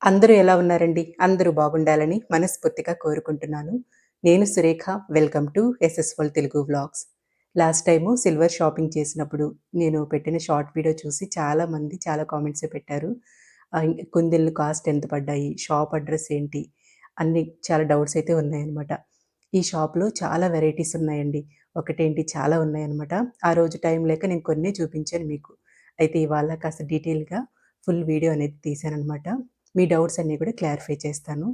అందరూ ఎలా ఉన్నారండి? అందరూ బాగుండాలని మనస్ఫూర్తిగా కోరుకుంటున్నాను. నేను సురేఖ. వెల్కమ్ టు ఎస్ఎస్‌వల్ Telugu vlogs. Last time silver shopping చేసినప్పుడు నేను పెట్టిన షార్ట్ వీడియో చూసి చాలామంది చాలా కామెంట్సే పెట్టారు. కుందెళ్ళు కాస్ట్ ఎంత పడ్డాయి? షాప్ అడ్రెస్ ఏంటి? అన్నీ చాలా డౌట్స్ అయితే ఉన్నాయన్నమాట. ఈ షాప్‌లో చాలా వెరైటీస్ ఉన్నాయండి. ఒకటేంటి చాలా ఉన్నాయన్నమాట. ఆ రోజు టైం లేక నేను కొన్నే చూపించాను మీకు. అయితే ఇవాళ కాస్త డీటెయిల్‌గా ఫుల్ వీడియో అనేది తీశానన్నమాట. మీ డౌట్స్ అన్నీ కూడా క్లారిఫై చేస్తాను.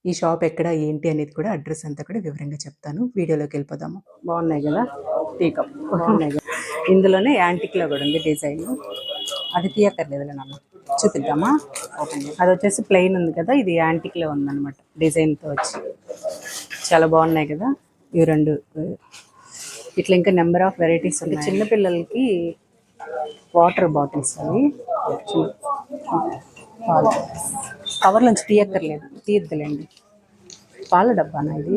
ఈ షాప్ ఎక్కడ, ఏంటి అనేది కూడా అడ్రెస్ అంతా కూడా వివరంగా చెప్తాను. వీడియోలోకెళ్ళిపోదాము. బాగున్నాయి గదా! టీ కప్ బాగున్నాయి గదా! ఇందులోనే యాంటిక్‌లో గూడా ఉంది డిజైను. అది తీయక్కర్లేదులే నాన్న. చూపిద్దామా? ఓపెన్ చేయి. అదొచ్చేసి ప్లెయిన్ ఉంది కదా! ఇది యాంటిక్‌లో ఉందనమాట డిజైన్‌తో వచ్చి. చాలా బాగున్నాయి కదా! ఇవి 2 ఇట్లా ఇంకా నెంబర్ ఆఫ్ వెరైటీస్ ఉన్నాయి. చిన్న పిల్లలకి వాటర్ బాటిల్స్ అవి పాలు కవర్లోంచి తీయక్కర్లేదు, తీయద్దులేండి. పాల డబ్బానా ఇది?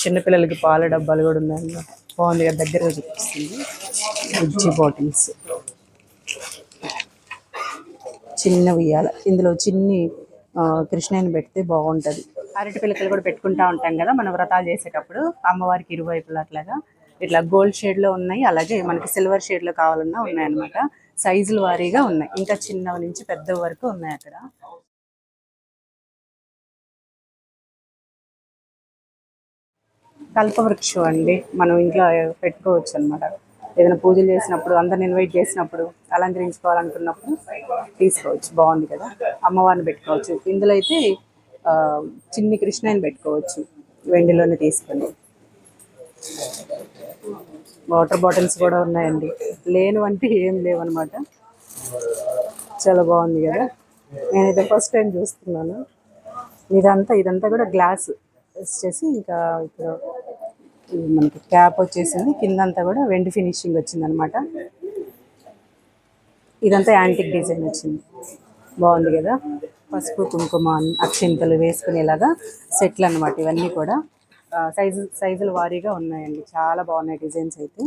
చిన్నపిల్లలకి పాల డబ్బాలు కూడా ఉన్నాయి. బాగుంది కదా, దగ్గరగా చూపిస్తుంది. ఉజ్జి బాటిల్స్, చిన్న ఉయ్యాల. ఇందులో చిన్ని కృష్ణని పెడితే బాగుంటుంది. అరటి పిల్లకలు కూడా పెట్టుకుంటా ఉంటాం కదా మనం వ్రతాలు చేసేటప్పుడు, అమ్మవారికి ఇరువైపులా అట్లాగా ఇట్లా గోల్డ్ షేడ్లో ఉన్నాయి. అలాగే మనకి సిల్వర్ షేడ్లో కావాలన్నా ఉన్నాయన్నమాట. సైజుల వారీగా ఉన్నాయి, ఇంకా చిన్నవి నుంచి పెద్ద వరకు ఉన్నాయి అక్కడ. కల్పవృక్షం అండి, మనం ఇంట్లో పెట్టుకోవచ్చు అనమాట. ఏదైనా పూజలు చేసినప్పుడు, అందరిని ఇన్వైట్ చేసినప్పుడు, అలంకరించుకోవాలనుకున్నప్పుడు తీసుకోవచ్చు. బాగుంది కదా, అమ్మవారిని పెట్టుకోవచ్చు. ఇందులో అయితే చిన్ని కృష్ణని పెట్టుకోవచ్చు వెండిలోనే తీసుకొని. వాటర్ బాటిల్స్ కూడా ఉన్నాయండి, లేనివంటే ఏం లేవన్నమాట. చాలా బాగుంది కదా, నేనైతే ఫస్ట్ టైం చూస్తున్నాను. ఇదంతా కూడా గ్లాస్ వచ్చేసి, ఇంకా ఇప్పుడు మనకి క్యాప్ వచ్చేసింది, కిందంతా కూడా వెండి ఫినిషింగ్ వచ్చింది అనమాట. ఇదంతా యాంటిక్ డిజైన్ వచ్చింది, బాగుంది కదా. పసుపు కుంకుమ అక్షింతలు వేసుకునేలాగా సెట్లు అనమాట ఇవన్నీ కూడా. సైజుల వారీగా ఉన్నాయండి, చాలా బాగున్నాయి డిజైన్స్ అయితే.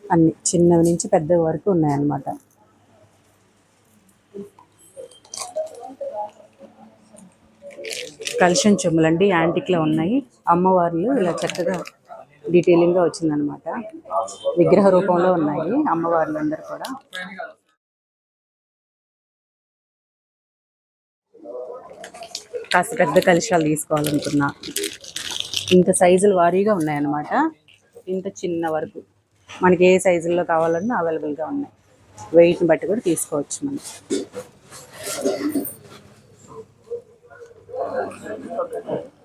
అన్ని చిన్నవి నుంచి పెద్ద వరకు ఉన్నాయన్నమాట. కల్షన్ చెమ్ములండి, యాంటిక్లో ఉన్నాయి. అమ్మవార్లు ఇలా చక్కగా డీటెయిలింగ్గా వచ్చిందనమాట. విగ్రహ రూపంలో ఉన్నాయి అమ్మవార్లు అందరు కూడా. కాస్త పెద్ద కలశాలు తీసుకోవాలనుకున్నా, ఇంత సైజుల వారీగా ఉన్నాయన్నమాట. ఇంత చిన్న వరకు మనకి ఏ సైజుల్లో కావాలన్నా అవైలబుల్గా ఉన్నాయి. వెయిట్ని బట్టి కూడా తీసుకోవచ్చు మనం.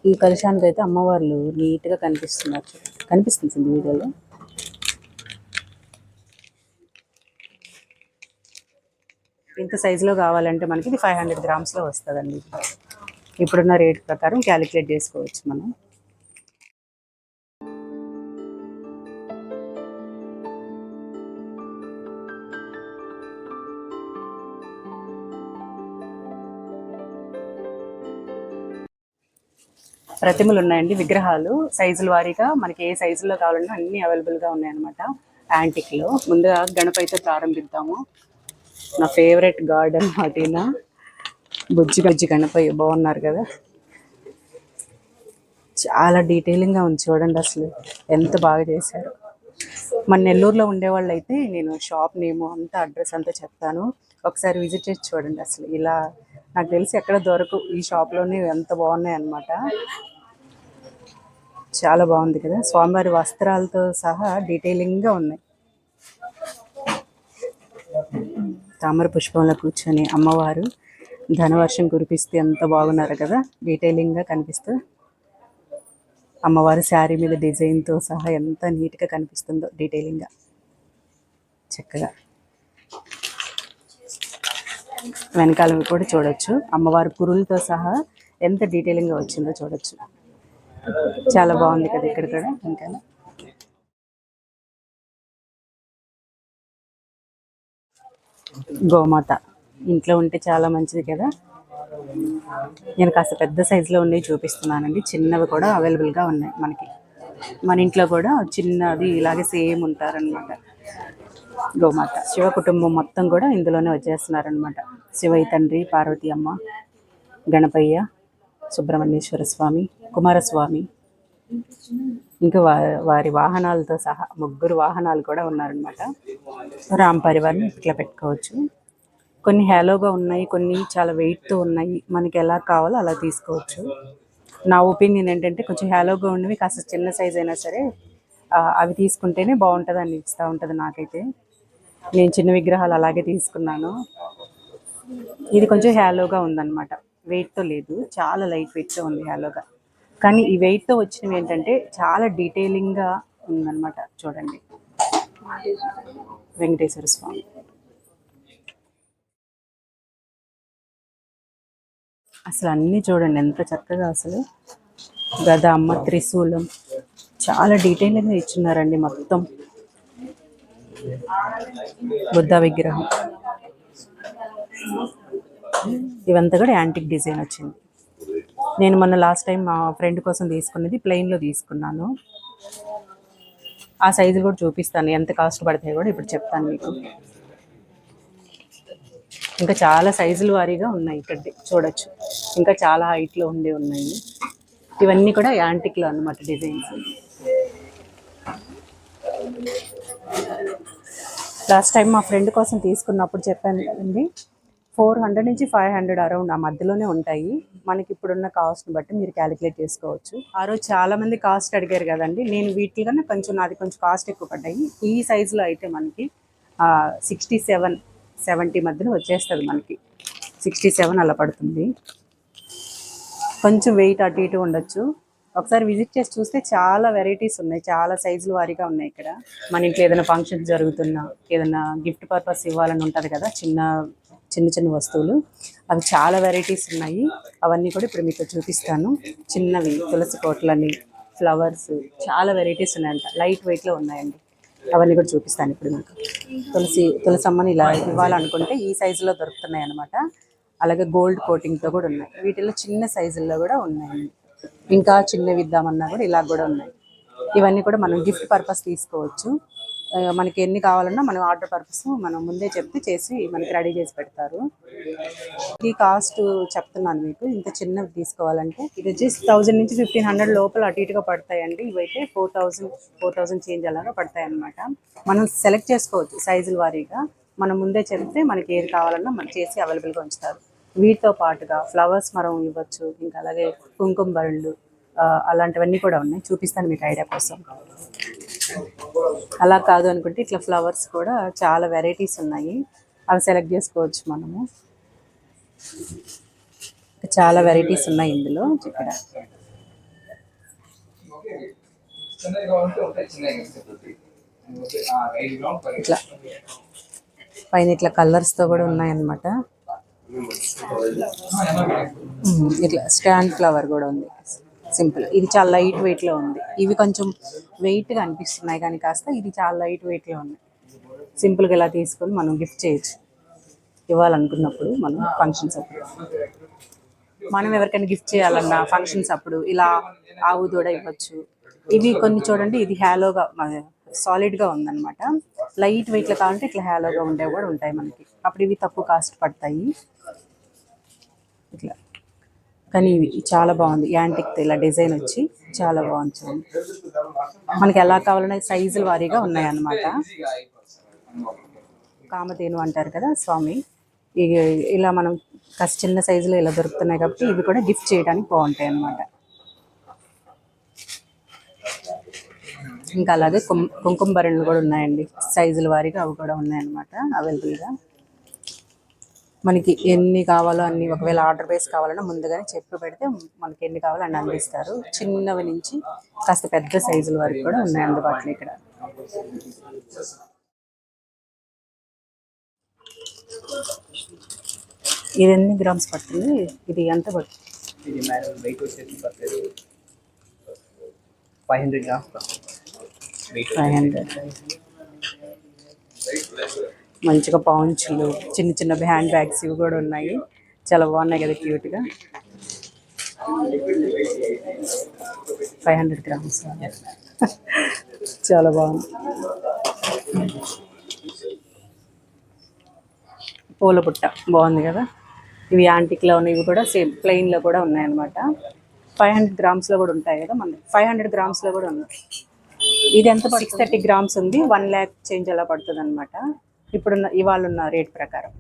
ఈ కలశానికి అయితే అమ్మవార్లు నీట్గా కనిపిస్తున్నారు, కనిపిస్తుంది వీడియోలో. ఇంత సైజులో కావాలంటే మనకి ఇది 500 గ్రామ్స్లో వస్తుందండి. ఇప్పుడున్న రేట్ ప్రకారం క్యాలిక్యులేట్ చేసుకోవచ్చు మనం. ప్రతిమలు ఉన్నాయండి, విగ్రహాలు సైజుల వారీగా మనకి ఏ సైజులో కావాలన్నా అన్నీ అవైలబుల్గా ఉన్నాయన్నమాట యాంటిక్లో. ముందుగా గణపతితో ప్రారంభిద్దాము. నా ఫేవరెట్ గార్డెన్ వాటినా బుజ్జి గణపయ్య, బాగున్నారు కదా. చాలా డీటెయిలింగ్గా ఉంది చూడండి, అసలు ఎంత బాగా చేశారు. మన నెల్లూరులో ఉండేవాళ్ళు అయితే నేను షాప్ నేము అంతా అడ్రస్ అంతా చెప్తాను, ఒకసారి విజిట్ చేసి చూడండి. అసలు ఇలా నాకు తెలిసి ఎక్కడ దొరకు, ఈ షాప్లోనే ఎంత బాగున్నాయి అన్నమాట. చాలా బాగుంది కదా, స్వామివారి వస్త్రాలతో సహా డీటెయిలింగ్గా ఉన్నాయి. తామర పుష్పంలో కూర్చొని అమ్మవారు ధనవర్షం కురిపిస్తే ఎంత బాగున్నారు కదా, డీటెయిలింగ్గా కనిపిస్తూ. అమ్మవారు శారీ మీద డిజైన్తో సహా ఎంత నీట్గా కనిపిస్తుందో డీటెయిలింగ్గా, చక్కగా. వెనకాల కూడా చూడొచ్చు, అమ్మవారి పురులతో సహా ఎంత డీటెయిలింగ్గా వచ్చిందో చూడొచ్చు. చాలా బాగుంది కదా ఇక్కడ కూడా. ఇంకా గోమాత ఇంట్లో ఉంటే చాలా మంచిది కదా. నేను కాస్త పెద్ద సైజులో ఉన్నవి చూపిస్తున్నానండి, చిన్నవి కూడా అవైలబుల్గా ఉన్నాయి మనకి. మన ఇంట్లో కూడా చిన్నది ఇలాగే సేమ్ ఉంటారనమాట. గోమాత శివ కుటుంబం మొత్తం కూడా ఇందులోనే వచ్చేస్తున్నారనమాట. శివయ్య తండ్రి, పార్వతి అమ్మ, గణపయ్య, సుబ్రహ్మణ్యేశ్వర స్వామి, కుమారస్వామి, ఇంకా వారి వాహనాలతో సహా 3 వాహనాలు కూడా ఉన్నారనమాట. రామ్ పరివార్ని ఇట్లా పెట్టుకోవచ్చు. కొన్ని హ్యాలోగా ఉన్నాయి, కొన్ని చాలా వెయిట్తో ఉన్నాయి. మనకి ఎలా కావాలో అలా తీసుకోవచ్చు. నా ఒపీనియన్ ఏంటంటే కొంచెం హ్యాలోగా ఉన్నవి కాస్త చిన్న సైజ్ అయినా సరే అవి తీసుకుంటేనే బాగుంటుంది అనిపిస్తూ ఉంటుంది నాకైతే. నేను చిన్న విగ్రహాలు అలాగే తీసుకున్నాను. ఇది కొంచెం హ్యాలోగా ఉందన్నమాట, వెయిట్తో లేదు, చాలా లైట్ వెయిట్తో ఉంది హ్యాలోగా. కానీ ఈ వెయిట్తో వచ్చినవి ఏంటంటే చాలా డీటెయిలింగ్గా ఉందన్నమాట. చూడండి, వెంకటేశ్వర స్వామి. అసలు అన్నీ చూడండి ఎంత చక్కగా, అసలు గద, అమ్మ, త్రిశూలం, చాలా డీటెయిల్గా ఇచ్చున్నారండి మొత్తం. బుద్ధ విగ్రహం, ఇవంతా కూడా యాంటిక్ డిజైన్ వచ్చింది. నేను మొన్న లాస్ట్ టైం మా ఫ్రెండ్ కోసం తీసుకున్నది ప్లెయిన్లో తీసుకున్నాను. ఆ సైజులు కూడా చూపిస్తాను, ఎంత కాస్ట్ పడతాయో కూడా ఇప్పుడు చెప్తాను మీకు. ఇంకా చాలా సైజుల వారీగా ఉన్నాయి ఇక్కడ చూడొచ్చు. ఇంకా చాలా హైట్లో ఉండే ఉన్నాయి. ఇవన్నీ కూడా యాంటిక్లో అన్నమాట డిజైన్స్. లాస్ట్ టైం మా ఫ్రెండ్ కోసం తీసుకున్నప్పుడు చెప్పాను కదండి, 400 నుంచి 500 అరౌండ్ ఆ మధ్యలోనే ఉంటాయి. మనకి ఇప్పుడున్న కాస్ట్ని బట్టి మీరు క్యాలిక్యులేట్ చేసుకోవచ్చు. ఆ రోజు చాలా మంది కాస్ట్ అడిగారు కదండి, నేను వీటికన్నా నాది కొంచెం కాస్ట్ ఎక్కువ పడ్డాయి. ఈ సైజులో అయితే మనకి 67-70 మధ్యలో వచ్చేస్తుంది. మనకి 67 అలా పడుతుంది. కొంచెం వెయిట్ అటు ఇటు ఉండొచ్చు. ఒకసారి విజిట్ చేసి చూస్తే చాలా వెరైటీస్ ఉన్నాయి, చాలా సైజుల వారీగా ఉన్నాయి ఇక్కడ. మన ఇంట్లో ఏదైనా ఫంక్షన్ జరుగుతున్నా, ఏదైనా గిఫ్ట్ పర్పస్ ఇవ్వాలని ఉంటుంది కదా, చిన్న చిన్న వస్తువులు, అవి చాలా వెరైటీస్ ఉన్నాయి. అవన్నీ కూడా ఇప్పుడు మీకు చూపిస్తాను. చిన్నవి తులసి కోట్లని, ఫ్లవర్స్, చాలా వెరైటీస్ ఉన్నాయంట, లైట్ వెయిట్లో ఉన్నాయండి. అవన్నీ కూడా చూపిస్తాను ఇప్పుడు మీకు. తులసమ్మని ఇలా ఇవ్వాలనుకుంటే ఈ సైజులో దొరుకుతున్నాయి అన్నమాట. అలాగే గోల్డ్ కోటింగ్తో కూడా ఉన్నాయి. వీటిలో చిన్న సైజుల్లో కూడా ఉన్నాయి. ఇంకా చిన్నవి ఇద్దామన్నా కూడా ఇలా కూడా ఉన్నాయి. ఇవన్నీ కూడా మనం గిఫ్ట్ పర్పస్ తీసుకోవచ్చు. మనకి ఎన్ని కావాలన్నా మనం ఆర్డర్ పర్పస్ మనం ముందే చెప్తే చేసి మనకి రెడీ చేసి పెడతారు. ఈ కాస్ట్ చెప్తున్నాను మీకు. ఇంత చిన్నవి తీసుకోవాలంటే ఇది వచ్చేసి 1000 నుంచి 1500 లోపల అటు ఇటుగా పడతాయండి. ఇవైతే 4000 చేంజ్ అలాగా పడతాయి అన్నమాట. మనం సెలెక్ట్ చేసుకోవచ్చు సైజుల వారీగా. మనం ముందే చెప్తే మనకి ఏది కావాలన్నా మనం చేసి అవైలబుల్గా ఉంచుతారు. వీటితో పాటుగా ఫ్లవర్స్ మనం ఇవ్వచ్చు. ఇంకా అలాగే కుంకుమ బరుళ్ళు, అలాంటివన్నీ కూడా ఉన్నాయి, చూపిస్తాను మీకు ఐడియా కోసం. అలా కాదు అనుకుంటే ఇట్లా ఫ్లవర్స్ కూడా చాలా వెరైటీస్ ఉన్నాయి, అవి సెలెక్ట్ చేసుకోవచ్చు మనము. చాలా వెరైటీస్ ఉన్నాయి ఇందులో. ఇక్కడ ఇట్లా పైన ఇట్లా కలర్స్తో కూడా ఉన్నాయన్నమాట. ఇట్లా స్టాండ్ ఫ్లవర్ కూడా ఉంది, సింపుల్. ఇది చాలా లైట్ వెయిట్లో ఉంది. ఇవి కొంచెం వెయిట్గా అనిపిస్తున్నాయి కానీ కాస్త ఇది చాలా లైట్ వెయిట్లో ఉంది. సింపుల్గా ఇలా తీసుకొని మనం గిఫ్ట్ చేయొచ్చు ఇవ్వాలనుకున్నప్పుడు. మనం ఫంక్షన్స్ అప్పుడు మనం ఎవరికైనా గిఫ్ట్ చేయాలన్నా ఫంక్షన్స్ అప్పుడు ఇలా ఆవు దూడ ఇవ్వచ్చు. ఇవి కొన్ని చూడండి, ఇది హ్యాలోగా సాలిడ్గా ఉందన్నమాట. లైట్ వెయిట్లో కావాలంటే ఇట్లా హ్యాలోగా ఉండేవి కూడా ఉంటాయి మనకి. అప్పుడు ఇవి తక్కువ కాస్ట్ పడతాయి ఇట్లా. కానీ ఇవి చాలా బాగుంది, యాంటిక్ ఇలా డిజైన్ వచ్చి చాలా బాగుంది చూడండి. మనకి ఎలా కావాలనే సైజుల వారీగా ఉన్నాయన్నమాట. కామధేను అంటారు కదా స్వామి, ఇలా మనం కాస్త చిన్న సైజులో ఇలా దొరుకుతున్నాయి కాబట్టి ఇవి కూడా గిఫ్ట్ చేయడానికి బాగుంటాయి అన్నమాట. ఇంకా అలాగే కుంకుమ భరణులు కూడా ఉన్నాయండి, సైజుల వారీగా అవి కూడా ఉన్నాయన్నమాట అవైలబుల్గా. మనకి ఎన్ని కావాలో అన్ని, ఒకవేళ ఆర్డర్ బేస్ కావాలన్నా ముందుగానే చెప్పి పెడితే మనకి ఎన్ని కావాలో అన్ని అందిస్తారు. చిన్నవి నుంచి కాస్త పెద్ద సైజుల వరకు కూడా ఉన్నాయి అందుబాటులో ఇక్కడ. ఇది ఎన్ని గ్రామ్స్ పడుతుంది? ఇది ఎంత పడుతుంది? ఇది మేడం వెయిట్ వచ్చేసి 500 గ్రామ్స్. 500. మంచిగా పౌంచులు, చిన్న చిన్న హ్యాండ్ బ్యాగ్స్ ఇవి కూడా ఉన్నాయి, చాలా బాగున్నాయి కదా క్యూట్గా. 500 గ్రామ్స్ చాలా బాగుంది. పూల బుట్ట బాగుంది కదా. ఇవి యాంటిక్లో ఉన్నాయి, ఇవి కూడా సేమ్ ప్లెయిన్లో కూడా ఉన్నాయన్నమాట. 500 గ్రామ్స్లో కూడా ఉంటాయి కదా, మన 500 గ్రామ్స్లో కూడా ఉన్నాయి. ఇది ఎంత 630 గ్రామ్స్ ఉంది, 1 lakh చేంజ్ అలా పడుతుంది అనమాట ఇప్పుడున్న ఇవాళ ఉన్న రేట్ ప్రకారం.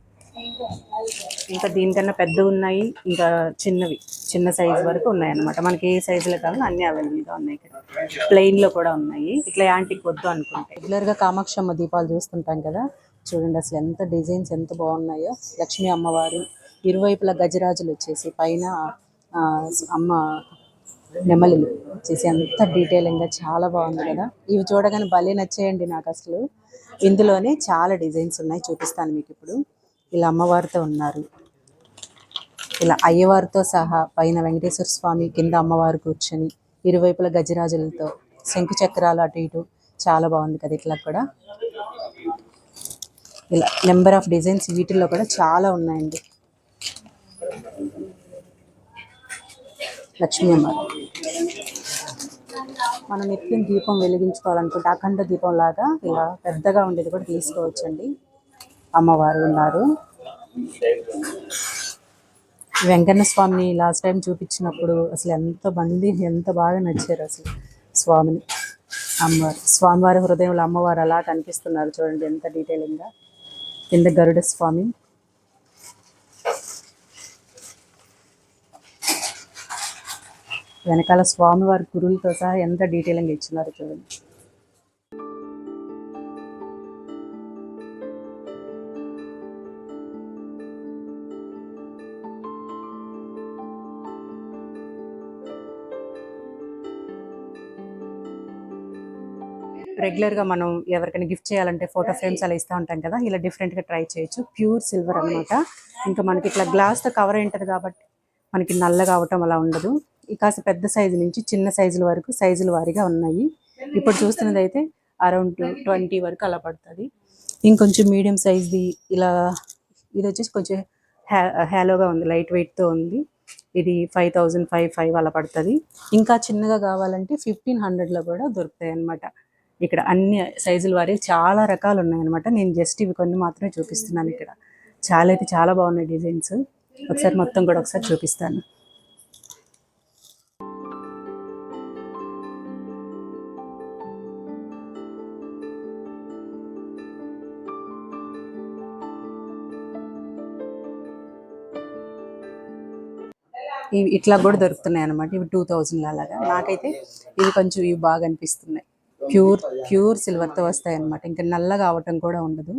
ఇంకా దీనికన్నా పెద్దవి ఉన్నాయి, ఇంకా చిన్నవి చిన్న సైజు వరకు ఉన్నాయి అనమాట. మనకి ఏ సైజులో కావాలో అన్నీ అవైలబుల్గా ఉన్నాయి. ఇక్కడ ప్లెయిన్లో కూడా ఉన్నాయి. ఇట్లా యాంటిక్ వద్దు అనుకుంటే రెగ్యులర్గా కామాక్షమ్మ దీపాలు చూస్తుంటాం కదా, చూడండి అసలు ఎంత డిజైన్స్ ఎంత బాగున్నాయో. లక్ష్మీ అమ్మవారు ఇరువైపులా గజరాజులు వచ్చేసి, పైన అమ్మ నెమలులు వచ్చేసి అంత డీటెయిలింగ్గా చాలా బాగుంది కదా. ఇవి చూడగానే భలే నచ్చేయండి నాకు అసలు. ఇందులోనే చాలా డిజైన్స్ ఉన్నాయి, చూపిస్తాను మీకు ఇప్పుడు. ఇలా అమ్మవారితో ఉన్నారు, ఇలా అయ్యవారితో సహా పైన వెంకటేశ్వర స్వామి, కింద అమ్మవారు కూర్చొని, ఇరువైపుల గజరాజులతో శంకు చక్రాలు అటు ఇటు చాలా బాగుంది కదా. ఇట్లా కూడా ఇలా నెంబర్ ఆఫ్ డిజైన్స్ వీటిల్లో కూడా చాలా ఉన్నాయండి. లక్ష్మీ అమ్మవారు మనం నిత్యం దీపం వెలిగించుకోవాలనుకుంటే అఖండ దీపం లాగా ఇలా పెద్దగా ఉండేది కూడా తీసుకోవచ్చండి. అమ్మవారు ఉన్నారు. వెంకన్న స్వామిని లాస్ట్ టైం చూపించినప్పుడు అసలు ఎంత బాగా నచ్చారు అసలు స్వామిని. అమ్మవారు స్వామివారి హృదయంలో అమ్మవారు అలా కనిపిస్తున్నారు చూడండి, ఎంత డీటెయిలింగ్గా. కింద గరుడ స్వామి, వెనకాల స్వామివారి గురువులతో సహా ఎంత డీటెయిలింగ్ ఇచ్చినారు చూడండి. రెగ్యులర్గా మనం ఎవరికైనా గిఫ్ట్ చేయాలంటే ఫోటో ఫ్రేమ్స్ అలా ఇస్తూ ఉంటాం కదా, ఇలా డిఫరెంట్గా ట్రై చేయొచ్చు. ప్యూర్ సిల్వర్ అనమాట. ఇంకా మనకి ఇట్లా గ్లాస్తో కవర్ ఉంటుంది కాబట్టి మనకి నల్లగా అవటం అలా ఉండదు. కాస్త పెద్ద సైజు నుంచి చిన్న సైజుల వరకు సైజుల వారీగా ఉన్నాయి. ఇప్పుడు చూస్తున్నది అయితే అరౌండ్ 20 వరకు అలా పడుతుంది. ఇంకొంచెం మీడియం సైజ్ది ఇలా, ఇది వచ్చేసి కొంచెం హ్యాలోగా ఉంది, లైట్ వెయిట్తో ఉంది. ఇది 5,505 అలా పడుతుంది. ఇంకా చిన్నగా కావాలంటే 1,500లో కూడా దొరుకుతాయి అన్నమాట. ఇక్కడ అన్ని సైజుల వారి చాలా రకాలు ఉన్నాయన్నమాట. నేను జస్ట్ ఇవి కొన్ని మాత్రమే చూపిస్తున్నాను. ఇక్కడ చాలా బాగున్నాయి డిజైన్స్. ఒకసారి మొత్తం కూడా ఒకసారి చూపిస్తాను. ఇవి ఇట్లా కూడా దొరుకుతున్నాయి అనమాట. ఇవి 2,000 అలాగా. నాకైతే ఇవి బాగా అనిపిస్తున్నాయి. ప్యూర్ సిల్వర్తో వస్తాయి అనమాట. ఇంకా నల్లగా అవటం కూడా ఉండదు.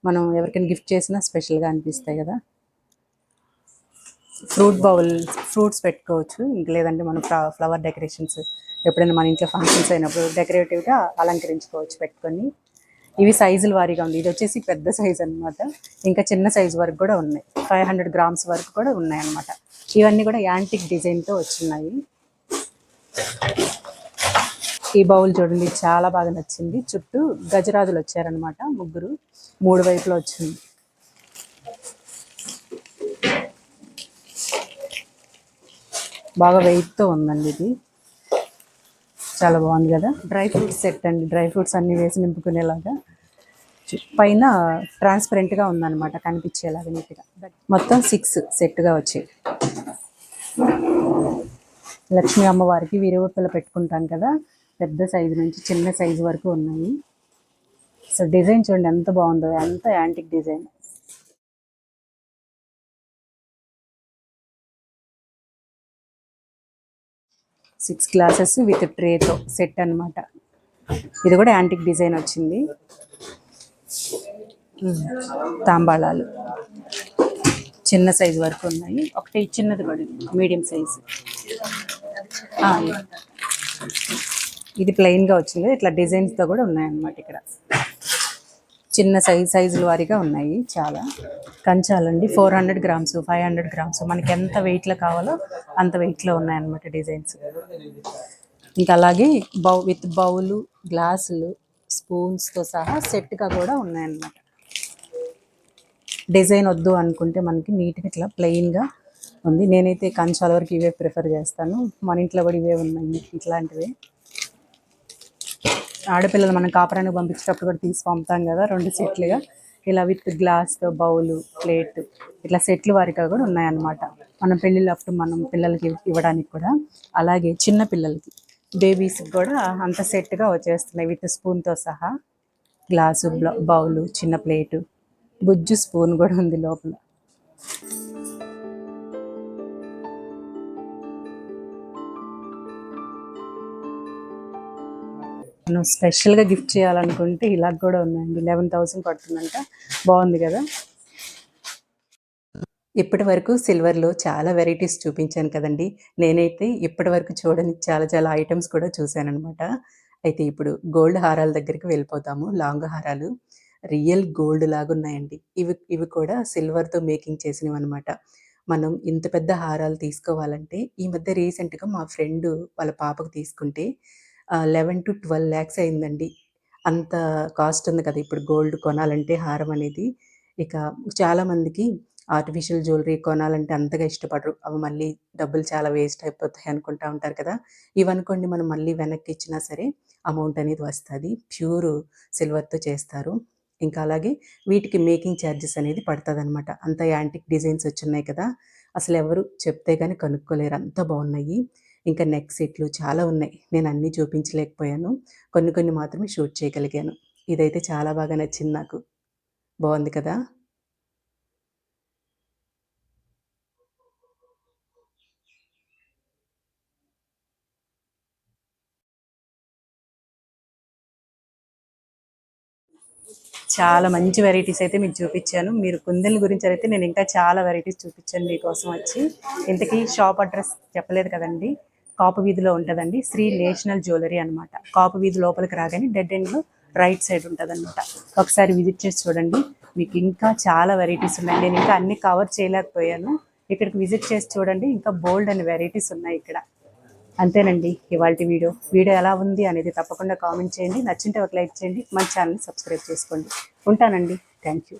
మనం ఎవరికైనా గిఫ్ట్ చేసినా స్పెషల్గా అనిపిస్తాయి కదా. ఫ్రూట్స్ పెట్టుకోవచ్చు. ఇంక లేదంటే మనం ఫ్లవర్ డెకరేషన్స్ ఎప్పుడైనా మన ఇంట్లో ఫంక్షన్స్ అయినప్పుడు డెకరేటివ్గా అలంకరించుకోవచ్చు పెట్టుకొని. ఇవి సైజుల వారీగా ఉంది. ఇది వచ్చేసి పెద్ద సైజు అనమాట. ఇంకా చిన్న సైజు వరకు కూడా ఉన్నాయి. 500 గ్రామ్స్ వరకు కూడా ఉన్నాయి అనమాట. ఇవన్నీ కూడా యాంటిక్ డిజైన్తో వచ్చినాయి. ఈ బౌల్ చూడండి, చాలా బాగా నచ్చింది. చుట్టూ గజరాజులు వచ్చారనమాట, ముగ్గురు, 3 వైపులో వచ్చింది. బాగా వెయిట్తో ఉందండి. ఇది చాలా బాగుంది కదా. డ్రై ఫ్రూట్స్ సెట్ అండి. డ్రై ఫ్రూట్స్ అన్నీ వేసి నింపుకునేలాగా, పైన ట్రాన్స్పరెంట్గా ఉందన్నమాట, కనిపించేలాగా నీట్గా. మొత్తం 6 సెట్గా వచ్చాయి. లక్ష్మీ అమ్మవారికి విరువప్పులు పెట్టుకుంటాం కదా, పెద్ద సైజు నుంచి చిన్న సైజు వరకు ఉన్నాయి. సో డిజైన్ చూడండి ఎంత బాగుందో, ఎంత antique design. Six glasses with ట్రేతో సెట్ అనమాట. ఇది కూడా యాంటిక్ డిజైన్ వచ్చింది. తాంబాళాలు చిన్న సైజు వరకు ఉన్నాయి. ఒకటి చిన్నది కూడా మీడియం సైజు. ఇది ప్లెయిన్గా వచ్చింది. ఇట్లా డిజైన్స్తో కూడా ఉన్నాయన్నమాట. ఇక్కడ చిన్న సైజుల వారీగా ఉన్నాయి. చాలా కంచాలండి. 400 గ్రామ్స్, 500 గ్రామ్స్, మనకి ఎంత వెయిట్లో కావాలో అంత వెయిట్లో ఉన్నాయన్నమాట డిజైన్స్. ఇంకా అలాగే విత్ బౌలు, గ్లాసులు, స్పూన్స్తో సహా సెట్గా కూడా ఉన్నాయన్నమాట. డిజైన్ వద్దు అనుకుంటే మనకి నీట్గా ఇట్లా ప్లెయిన్గా ఉంది. నేనైతే కంచాల వరకు ఇవే ప్రిఫర్ చేస్తాను. మన ఇంట్లో కూడా ఇవే ఉన్నాయి ఇట్లాంటివే. ఆడపిల్లలు మనం కాపురానికి పంపించేటప్పుడు కూడా తీసి పంపుతాం కదా 2 సెట్లుగా. ఇలా విత్ గ్లాస్తో బౌలు ప్లేట్ ఇట్లా సెట్లు వారిగా కూడా ఉన్నాయన్నమాట. మనం పెళ్ళిళ్ళప్పుడు మనం పిల్లలకి ఇవ్వడానికి కూడా, అలాగే చిన్న పిల్లలకి బేబీస్కి కూడా అంత సెట్గా వచ్చేస్తున్నాయి విత్ స్పూన్తో సహా. గ్లాసు బౌలు చిన్న ప్లేటు బుజ్జు స్పూన్ కూడా ఉంది లోపల. మనం స్పెషల్గా గిఫ్ట్ చేయాలనుకుంటే ఇలా కూడా ఉందండి. 11,000 పడుతుందంట. బాగుంది కదా. ఇప్పటి వరకు సిల్వర్లో చాలా వెరైటీస్ చూపించాను కదండి. నేనైతే ఇప్పటి వరకు చూడని చాలా చాలా ఐటమ్స్ కూడా చూశాననమాట. అయితే ఇప్పుడు గోల్డ్ హారాల దగ్గరికి వెళ్ళిపోతాము. లాంగ్ హారాలు రియల్ గోల్డ్ లాగా ఉన్నాయండి. ఇవి ఇవి కూడా సిల్వర్తో మేకింగ్ చేసినవన్నమాట. మనం ఇంత పెద్ద హారాలు తీసుకోవాలంటే ఈ మధ్య రీసెంట్గా మా ఫ్రెండ్ వాళ్ళ పాపకు తీసుకుంటే 11-12 lakhs అయిందండి. అంత కాస్ట్ ఉంది కదా ఇప్పుడు గోల్డ్ కొనాలంటే హారం అనేది. ఇక చాలామందికి ఆర్టిఫిషియల్ జ్యువెలరీ కొనాలంటే అంతగా ఇష్టపడరు. అవి మళ్ళీ డబ్బులు చాలా వేస్ట్ అయిపోతాయి అనుకుంటా ఉంటారు కదా. ఇవనుకోండి మనం మళ్ళీ వెనక్కి ఇచ్చినా సరే అమౌంట్ అనేది వస్తుంది. ప్యూర్ సిల్వర్తో చేస్తారు. ఇంకా అలాగే వీటికి మేకింగ్ ఛార్జెస్ అనేది పడుతుందన్నమాట. అంత యాంటిక్ డిజైన్స్ వచ్చున్నాయి కదా, అసలు ఎవరు చెప్తే కానీ కనుక్కోలేరు, అంత బాగున్నాయి. ఇంకా నెక్ సెట్లు చాలా ఉన్నాయి. నేను అన్నీ చూపించలేకపోయాను. కొన్ని కొన్ని మాత్రమే షూట్ చేయగలిగాను. ఇదైతే చాలా బాగా నచ్చింది నాకు. బాగుంది కదా. చాలా మంచి వెరైటీస్ అయితే మీకు చూపించాను. మీరు కుందెల గురించి అయితే నేను ఇంకా చాలా వెరైటీస్ చూపించాను మీకోసం వచ్చి. ఇంతకీ షాప్ అడ్రస్ చెప్పలేదు కదండి. కాపు వీధిలో ఉంటుందండి. శ్రీ నేషనల్ జ్యువెలరీ అనమాట. కాపు వీధి లోపలికి రాగానే డెడ్ ఎండ్లో రైట్ సైడ్ ఉంటుంది అనమాట. ఒకసారి విజిట్ చేసి చూడండి. మీకు ఇంకా చాలా వెరైటీస్ ఉన్నాయి. నేను ఇంకా అన్ని కవర్ చేయలేకపోయాను. ఇక్కడికి విజిట్ చేసి చూడండి. ఇంకా బోల్డ్ అని వెరైటీస్ ఉన్నాయి ఇక్కడ. అంతేనండి ఇవాల్టి వీడియో. ఎలా ఉంది అనేది తప్పకుండా కామెంట్ చేయండి. నచ్చింటే ఒక లైక్ చేయండి. మన ఛానల్ని సబ్స్క్రైబ్ చేసుకోండి. ఉంటానండి. Thank you.